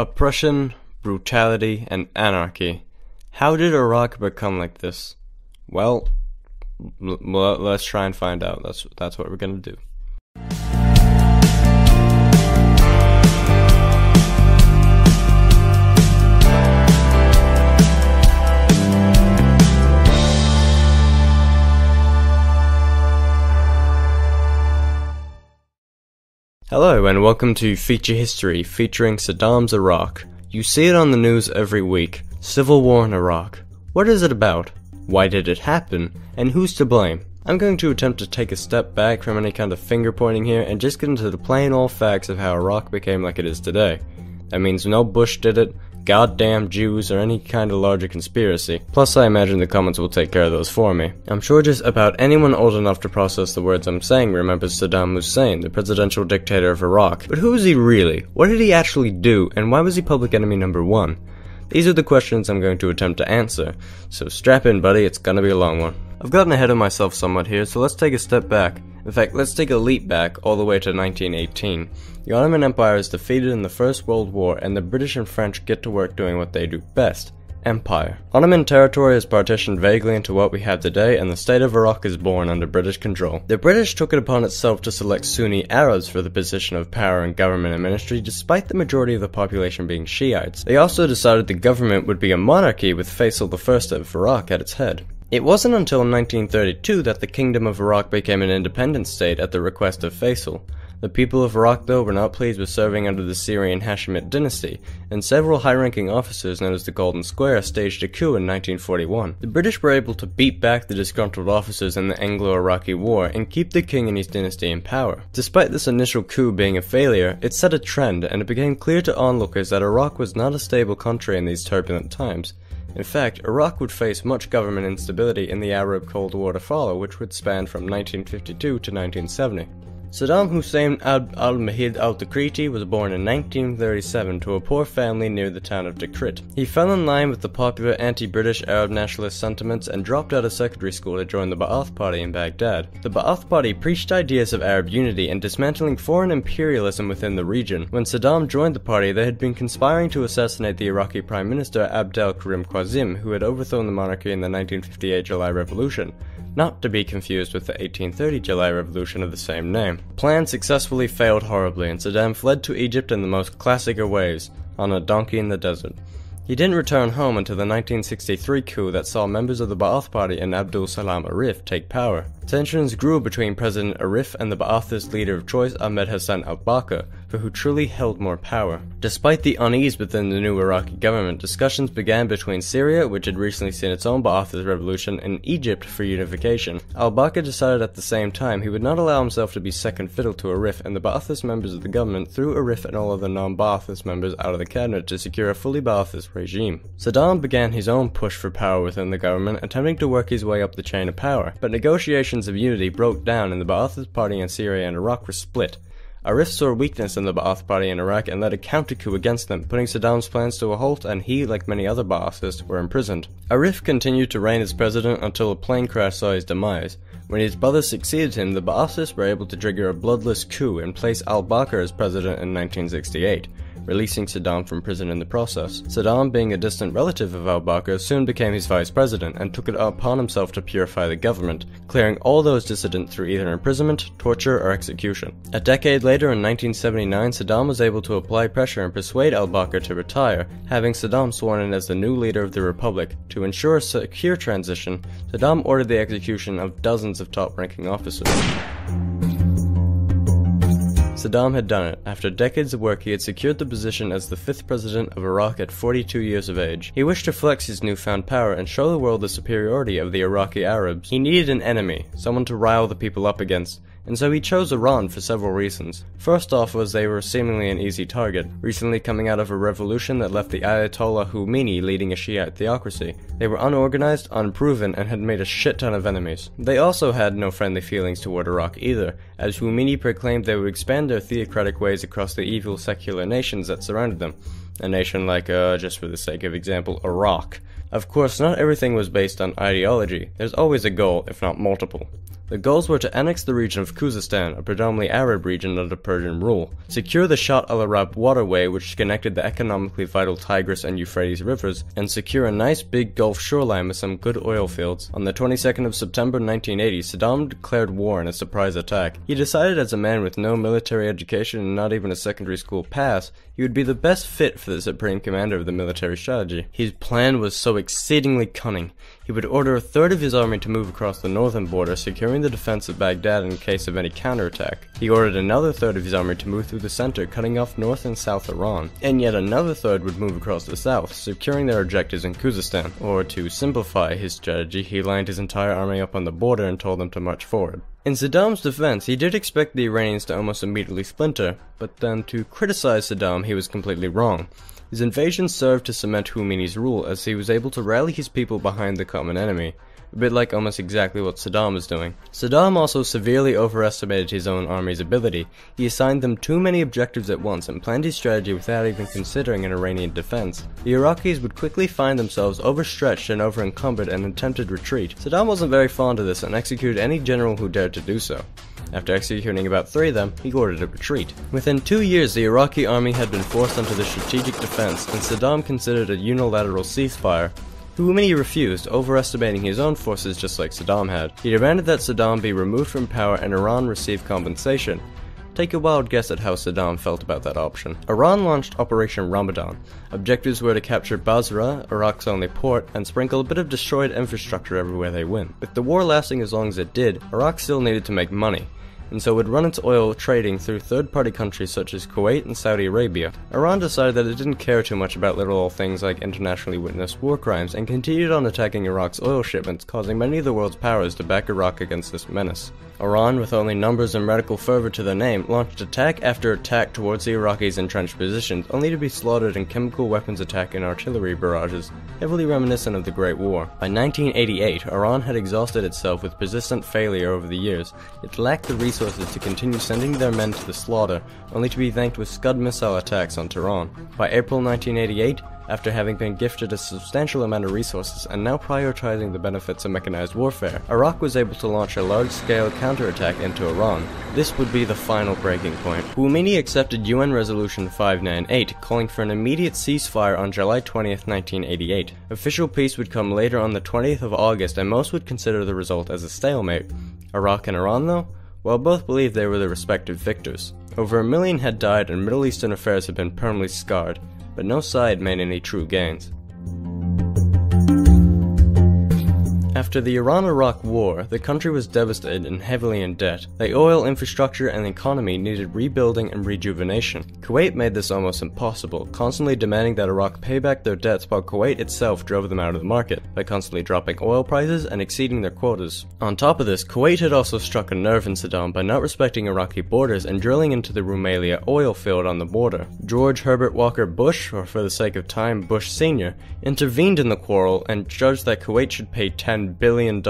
Oppression, brutality, and anarchy. How did Iraq become like this? Well, let's try and find out. That's what we're gonna do. Hello and welcome to Feature History featuring Saddam's Iraq. You see it on the news every week. Civil War in Iraq. What is it about? Why did it happen? And who's to blame? I'm going to attempt to take a step back from any kind of finger pointing here and just get into the plain old facts of how Iraq became like it is today. That means no Bush did it, goddamn Jews, or any kind of larger conspiracy. Plus I imagine the comments will take care of those for me. I'm sure just about anyone old enough to process the words I'm saying remembers Saddam Hussein, the presidential dictator of Iraq. But who is he really? What did he actually do? And why was he public enemy number one? These are the questions I'm going to attempt to answer. So strap in, buddy, it's gonna be a long one. I've gotten ahead of myself somewhat here, so let's take a step back. In fact, let's take a leap back all the way to 1918. The Ottoman Empire is defeated in the First World War, and the British and French get to work doing what they do best: empire. Ottoman territory is partitioned vaguely into what we have today, and the state of Iraq is born under British control. The British took it upon itself to select Sunni Arabs for the position of power in government and ministry, despite the majority of the population being Shiites. They also decided the government would be a monarchy with Faisal I of Iraq at its head. It wasn't until 1932 that the Kingdom of Iraq became an independent state at the request of Faisal. The people of Iraq, though, were not pleased with serving under the Syrian Hashemite dynasty, and several high-ranking officers known as the Golden Square staged a coup in 1941. The British were able to beat back the disgruntled officers in the Anglo-Iraqi War and keep the king and his dynasty in power. Despite this initial coup being a failure, it set a trend, and it became clear to onlookers that Iraq was not a stable country in these turbulent times. In fact, Iraq would face much government instability in the Arab Cold War to follow, which would span from 1952 to 1970. Saddam Hussein al-Mahdi al-Tikriti was born in 1937 to a poor family near the town of Tikrit. He fell in line with the popular anti-British Arab nationalist sentiments and dropped out of secondary school to join the Ba'ath Party in Baghdad. The Ba'ath Party preached ideas of Arab unity and dismantling foreign imperialism within the region. When Saddam joined the party, they had been conspiring to assassinate the Iraqi Prime Minister Abdel Karim Qasem, who had overthrown the monarchy in the 1958 July Revolution. Not to be confused with the 1830 July Revolution of the same name. Plan successfully failed horribly, and Saddam fled to Egypt in the most classic of ways, on a donkey in the desert. He didn't return home until the 1963 coup that saw members of the Ba'ath Party and Abdul Salam Arif take power. Tensions grew between President Arif and the Ba'athist leader of choice Ahmed Hassan al-Bakr, for who truly held more power. Despite the unease within the new Iraqi government, discussions began between Syria, which had recently seen its own Ba'athist revolution, and Egypt for unification. Al-Bakr decided at the same time he would not allow himself to be second fiddle to Arif, and the Ba'athist members of the government threw Arif and all other non-Ba'athist members out of the cabinet to secure a fully Ba'athist regime. Saddam began his own push for power within the government, attempting to work his way up the chain of power, but negotiations of unity broke down and the Ba'athist Party in Syria and Iraq were split. Arif saw weakness in the Ba'ath Party in Iraq and led a counter-coup against them, putting Saddam's plans to a halt, and he, like many other Ba'athists, were imprisoned. Arif continued to reign as president until a plane crash saw his demise. When his brother succeeded him, the Ba'athists were able to trigger a bloodless coup and place al-Bakr as president in 1968. Releasing Saddam from prison in the process. Saddam, being a distant relative of al-Bakr, soon became his vice president and took it upon himself to purify the government, clearing all those dissidents through either imprisonment, torture, or execution. A decade later, in 1979, Saddam was able to apply pressure and persuade al-Bakr to retire, having Saddam sworn in as the new leader of the republic. To ensure a secure transition, Saddam ordered the execution of dozens of top-ranking officers. Saddam had done it. After decades of work, he had secured the position as the 5th president of Iraq at 42 years of age. He wished to flex his newfound power and show the world the superiority of the Iraqi Arabs. He needed an enemy, someone to rile the people up against, and so he chose Iran for several reasons. First off was they were seemingly an easy target, recently coming out of a revolution that left the Ayatollah Khomeini leading a Shiite theocracy. They were unorganized, unproven, and had made a shit ton of enemies. They also had no friendly feelings toward Iraq either, as Khomeini proclaimed they would expand their theocratic ways across the evil secular nations that surrounded them. a nation like, just for the sake of example, Iraq. Of course, not everything was based on ideology. There's always a goal, if not multiple. The goals were to annex the region of Khuzestan, a predominantly Arab region under Persian rule, secure the Shatt al-Arab waterway which connected the economically vital Tigris and Euphrates rivers, and secure a nice big Gulf shoreline with some good oil fields. On the 22nd of September 1980, Saddam declared war in a surprise attack. He decided, as a man with no military education and not even a secondary school pass, he would be the best fit for the supreme commander of the military strategy. His plan was so exceedingly cunning. He would order a third of his army to move across the northern border, securing the defense of Baghdad in case of any counterattack. He ordered another third of his army to move through the center, cutting off North and South Iran. And yet another third would move across the south, securing their objectives in Khuzestan. Or, to simplify his strategy, he lined his entire army up on the border and told them to march forward. In Saddam's defense, he did expect the Iranians to almost immediately splinter, but then to criticize Saddam, he was completely wrong. His invasion served to cement Khomeini's rule, as he was able to rally his people behind the common enemy, a bit like almost exactly what Saddam was doing. Saddam also severely overestimated his own army's ability. He assigned them too many objectives at once and planned his strategy without even considering an Iranian defense. The Iraqis would quickly find themselves overstretched and over-encumbered and attempted retreat. Saddam wasn't very fond of this and executed any general who dared to do so. After executing about 3 of them, he ordered a retreat. Within 2 years, the Iraqi army had been forced onto the strategic defense, and Saddam considered a unilateral ceasefire. Khomeini refused, overestimating his own forces just like Saddam had. He demanded that Saddam be removed from power and Iran receive compensation. Take a wild guess at how Saddam felt about that option. Iran launched Operation Ramadan. Objectives were to capture Basra, Iraq's only port, and sprinkle a bit of destroyed infrastructure everywhere they went. With the war lasting as long as it did, Iraq still needed to make money, and so would run its oil trading through third-party countries such as Kuwait and Saudi Arabia. Iran decided that it didn't care too much about little old things like internationally witnessed war crimes, and continued on attacking Iraq's oil shipments, causing many of the world's powers to back Iraq against this menace. Iran, with only numbers and radical fervor to their name, launched attack after attack towards the Iraqis' entrenched positions, only to be slaughtered in chemical weapons attack and artillery barrages, heavily reminiscent of the Great War. By 1988, Iran had exhausted itself with persistent failure over the years. It lacked the resources to continue sending their men to the slaughter, only to be thanked with Scud missile attacks on Tehran. By April 1988, after having been gifted a substantial amount of resources and now prioritizing the benefits of mechanized warfare, Iraq was able to launch a large-scale counterattack into Iran. This would be the final breaking point. Khomeini accepted UN Resolution 598, calling for an immediate ceasefire on July 20th, 1988. Official peace would come later on the 20th of August, and most would consider the result as a stalemate. Iraq and Iran, though? Well, both believed they were the respective victors. Over 1 million had died and Middle Eastern affairs had been permanently scarred, but no side made any true gains. After the Iran-Iraq War, the country was devastated and heavily in debt. The oil infrastructure and economy needed rebuilding and rejuvenation. Kuwait made this almost impossible, constantly demanding that Iraq pay back their debts, while Kuwait itself drove them out of the market by constantly dropping oil prices and exceeding their quotas. On top of this, Kuwait had also struck a nerve in Saddam by not respecting Iraqi borders and drilling into the Rumelia oil field on the border. George Herbert Walker Bush, or for the sake of time, Bush Sr., intervened in the quarrel and judged that Kuwait should pay $10 billion.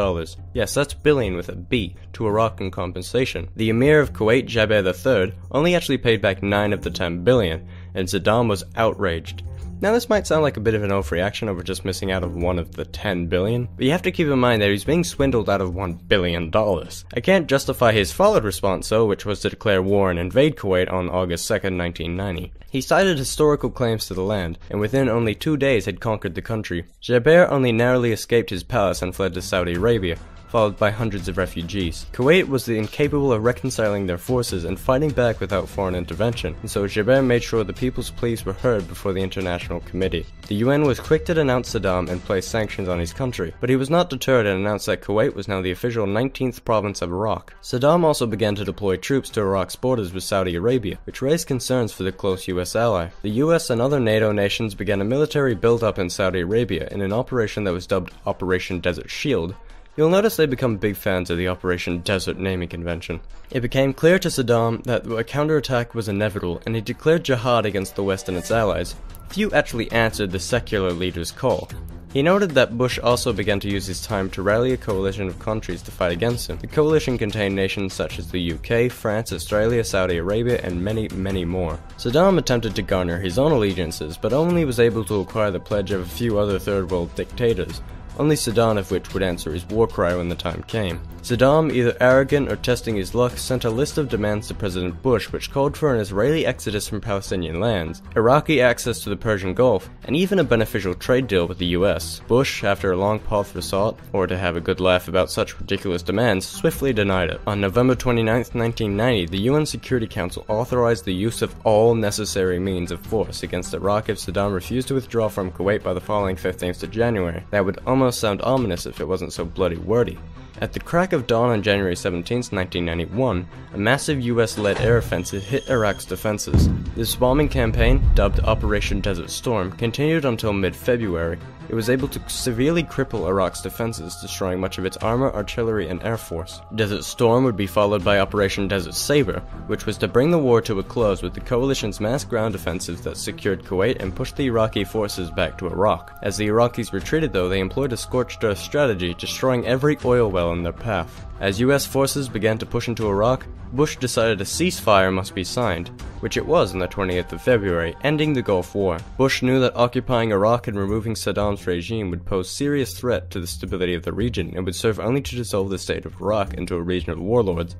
Yes, that's billion with a B, to Iraq in compensation. The Emir of Kuwait, Jaber III, only actually paid back 9 of the 10 billion, and Saddam was outraged. Now this might sound like a bit of an overreaction over just missing out of 1 of the 10 billion, but you have to keep in mind that he's being swindled out of $1 billion. I can't justify his followed response though, which was to declare war and invade Kuwait on August 2nd, 1990. He cited historical claims to the land, and within only 2 days had conquered the country. Jaber only narrowly escaped his palace and fled to Saudi Arabia, followed by hundreds of refugees. Kuwait was incapable of reconciling their forces and fighting back without foreign intervention, and so Jaber made sure the people's pleas were heard before the International Committee. The UN was quick to denounce Saddam and place sanctions on his country, but he was not deterred and announced that Kuwait was now the official 19th province of Iraq. Saddam also began to deploy troops to Iraq's borders with Saudi Arabia, which raised concerns for the close US ally. The US and other NATO nations began a military build-up in Saudi Arabia in an operation that was dubbed Operation Desert Shield. You'll notice they become big fans of the Operation Desert naming convention. It became clear to Saddam that a counterattack was inevitable, and he declared jihad against the West and its allies. Few actually answered the secular leader's call. He noted that Bush also began to use his time to rally a coalition of countries to fight against him. The coalition contained nations such as the UK, France, Australia, Saudi Arabia, and many, many more. Saddam attempted to garner his own allegiances, but only was able to acquire the pledge of a few other third world dictators, only Saddam of which would answer his war cry when the time came. Saddam, either arrogant or testing his luck, sent a list of demands to President Bush which called for an Israeli exodus from Palestinian lands, Iraqi access to the Persian Gulf, and even a beneficial trade deal with the US. Bush, after a long pause for thought, or to have a good laugh about such ridiculous demands, swiftly denied it. On November 29, 1990, the UN Security Council authorized the use of all necessary means of force against Iraq if Saddam refused to withdraw from Kuwait by the following 15th of January. That would almost sound ominous if it wasn't so bloody wordy. At the crack of dawn on January 17, 1991, a massive US-led air offensive hit Iraq's defenses. This bombing campaign, dubbed Operation Desert Storm, continued until mid-February. It was able to severely cripple Iraq's defenses, destroying much of its armor, artillery, and air force. Desert Storm would be followed by Operation Desert Saber, which was to bring the war to a close with the coalition's mass ground offensive that secured Kuwait and pushed the Iraqi forces back to Iraq. As the Iraqis retreated though, they employed a scorched earth strategy, destroying every oil well in their path. As US forces began to push into Iraq, Bush decided a ceasefire must be signed, which it was on the 20th of February, ending the Gulf War. Bush knew that occupying Iraq and removing Saddam's regime would pose serious threat to the stability of the region and would serve only to dissolve the state of Iraq into a region of warlords.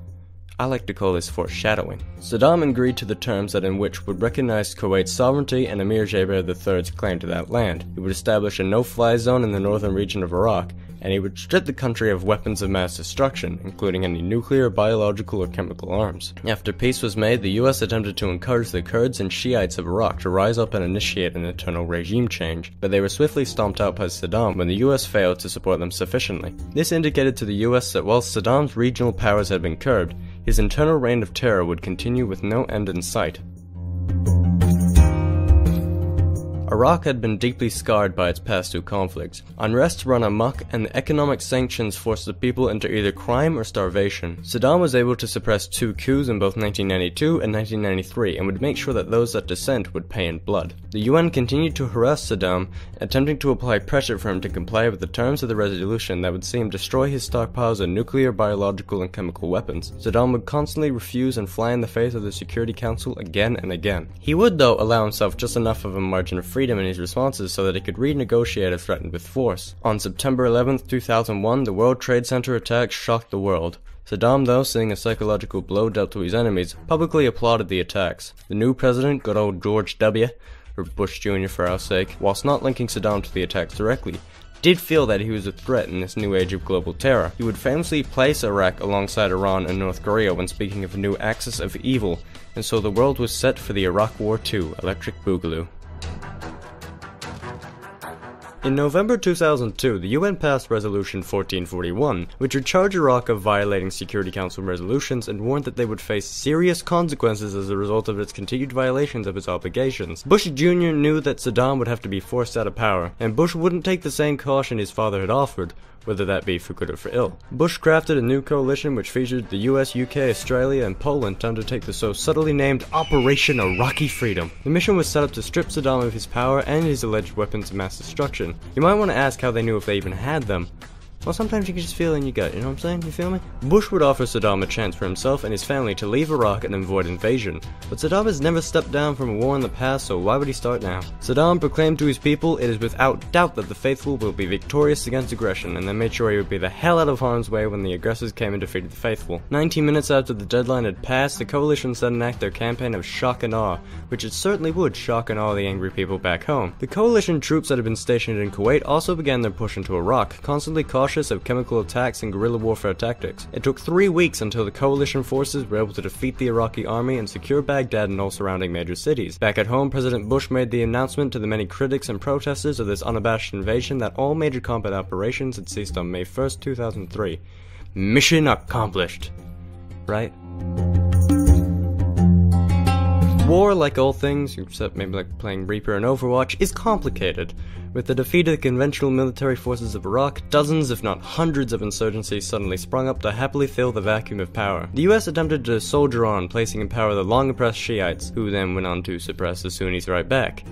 I like to call this foreshadowing. Saddam agreed to the terms that in which would recognize Kuwait's sovereignty and Emir Jaber III's claim to that land. He would establish a no-fly zone in the northern region of Iraq, and he would strip the country of weapons of mass destruction, including any nuclear, biological, or chemical arms. After peace was made, the US attempted to encourage the Kurds and Shiites of Iraq to rise up and initiate an internal regime change, but they were swiftly stomped out by Saddam when the US failed to support them sufficiently. This indicated to the US that while Saddam's regional powers had been curbed, his internal reign of terror would continue with no end in sight. Iraq had been deeply scarred by its past two conflicts. Unrest ran amok, and the economic sanctions forced the people into either crime or starvation. Saddam was able to suppress two coups in both 1992 and 1993 and would make sure that those that dissent would pay in blood. The UN continued to harass Saddam, attempting to apply pressure for him to comply with the terms of the resolution that would see him destroy his stockpiles of nuclear, biological, and chemical weapons. Saddam would constantly refuse and fly in the face of the Security Council again and again. He would, though, allow himself just enough of a margin of freedom in his responses so that he could renegotiate if threatened with force. On September 11, 2001, the World Trade Center attack shocked the world. Saddam, though, seeing a psychological blow dealt to his enemies, publicly applauded the attacks. The new president, good old George W., or Bush Jr. for our sake, whilst not linking Saddam to the attacks directly, did feel that he was a threat in this new age of global terror. He would famously place Iraq alongside Iran and North Korea when speaking of a new axis of evil, and so the world was set for the Iraq War II, Electric Boogaloo. In November 2002, the UN passed Resolution 1441, which would charge Iraq of violating Security Council resolutions and warned that they would face serious consequences as a result of its continued violations of its obligations. Bush Jr. knew that Saddam would have to be forced out of power, and Bush wouldn't take the same caution his father had offered, whether that be for good or for ill. Bush crafted a new coalition which featured the US, UK, Australia, and Poland to undertake the so subtly named Operation Iraqi Freedom. The mission was set up to strip Saddam of his power and his alleged weapons of mass destruction. You might want to ask how they knew if they even had them. Well, sometimes you can just feel it in your gut, you know what I'm saying? You feel me? Bush would offer Saddam a chance for himself and his family to leave Iraq and avoid invasion, but Saddam has never stepped down from a war in the past, so why would he start now? Saddam proclaimed to his people, "It is without doubt that the faithful will be victorious against aggression," and then made sure he would be the hell out of harm's way when the aggressors came and defeated the faithful. 19 minutes after the deadline had passed, the coalition set in act their campaign of shock and awe, which it certainly would shock and awe the angry people back home. The coalition troops that had been stationed in Kuwait also began their push into Iraq, constantly cautious of chemical attacks and guerrilla warfare tactics. It took 3 weeks until the coalition forces were able to defeat the Iraqi army and secure Baghdad and all surrounding major cities. Back at home, President Bush made the announcement to the many critics and protesters of this unabashed invasion that all major combat operations had ceased on May 1st, 2003. Mission accomplished. Right? War, like all things, except maybe like playing Reaper and Overwatch, is complicated. With the defeat of the conventional military forces of Iraq, dozens if not hundreds of insurgencies suddenly sprung up to happily fill the vacuum of power. The US attempted to soldier on, placing in power the long-oppressed Shiites, who then went on to suppress the Sunnis right back.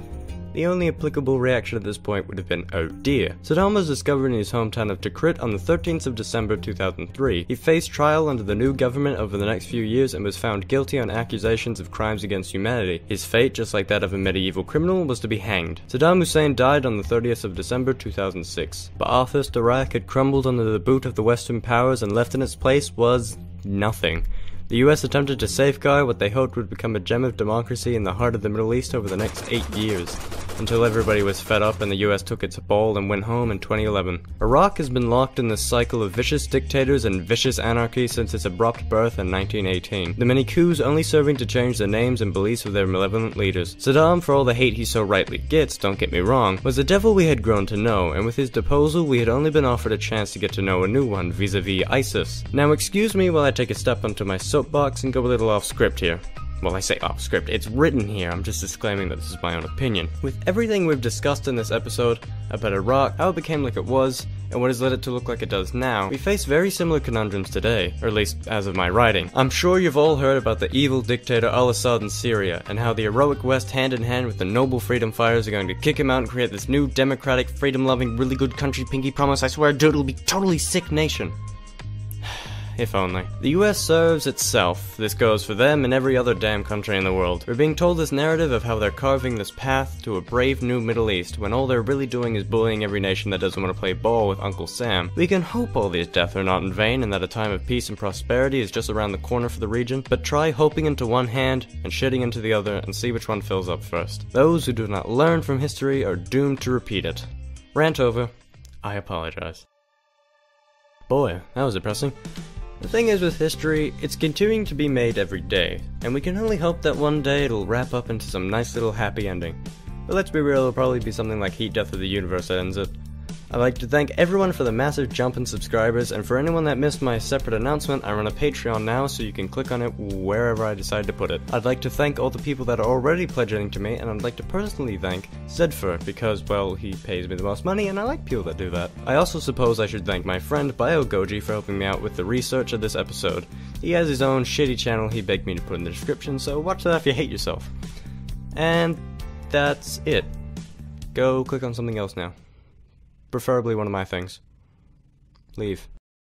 the only applicable reaction at this point would have been, oh dear. Saddam was discovered in his hometown of Tikrit on the 13th of December 2003. He faced trial under the new government over the next few years and was found guilty on accusations of crimes against humanity. His fate, just like that of a medieval criminal, was to be hanged. Saddam Hussein died on the 30th of December 2006. Ba'athist Iraq had crumbled under the boot of the Western powers, and left in its place was nothing. The US attempted to safeguard what they hoped would become a gem of democracy in the heart of the Middle East over the next 8 years, until everybody was fed up and the US took its ball and went home in 2011. Iraq has been locked in this cycle of vicious dictators and vicious anarchy since its abrupt birth in 1918, the many coups only serving to change the names and beliefs of their malevolent leaders. Saddam, for all the hate he so rightly gets, don't get me wrong, was the devil we had grown to know, and with his deposal we had only been offered a chance to get to know a new one vis-a-vis ISIS. Now excuse me while I take a step onto my soapbox and go a little off script here. Well, I say off script, it's written here, I'm just disclaiming that this is my own opinion. With everything we've discussed in this episode about Iraq, how it became like it was, and what has led it to look like it does now, we face very similar conundrums today, or at least as of my writing. I'm sure you've all heard about the evil dictator al-Assad in Syria, and how the heroic West hand in hand with the noble freedom fighters are going to kick him out and create this new democratic, freedom-loving, really good country, pinky promise, I swear dude, it'll be totally sick nation. If only. The US serves itself. This goes for them and every other damn country in the world. We're being told this narrative of how they're carving this path to a brave new Middle East, when all they're really doing is bullying every nation that doesn't want to play ball with Uncle Sam. We can hope all these deaths are not in vain and that a time of peace and prosperity is just around the corner for the region, but try hoping into one hand and shitting into the other and see which one fills up first. Those who do not learn from history are doomed to repeat it. Rant over. I apologize. Boy, that was depressing. The thing is with history, it's continuing to be made every day, and we can only hope that one day it'll wrap up into some nice little happy ending. But let's be real, it'll probably be something like Heat Death of the Universe that ends it. I'd like to thank everyone for the massive jump in subscribers, and for anyone that missed my separate announcement, I run a Patreon now, so you can click on it wherever I decide to put it. I'd like to thank all the people that are already pledging to me, and I'd like to personally thank Zedfer, because, well, he pays me the most money, and I like people that do that. I also suppose I should thank my friend BioGoji for helping me out with the research of this episode. He has his own shitty channel he begged me to put in the description, so watch that if you hate yourself. And that's it. Go click on something else now. Preferably one of my things. Leave.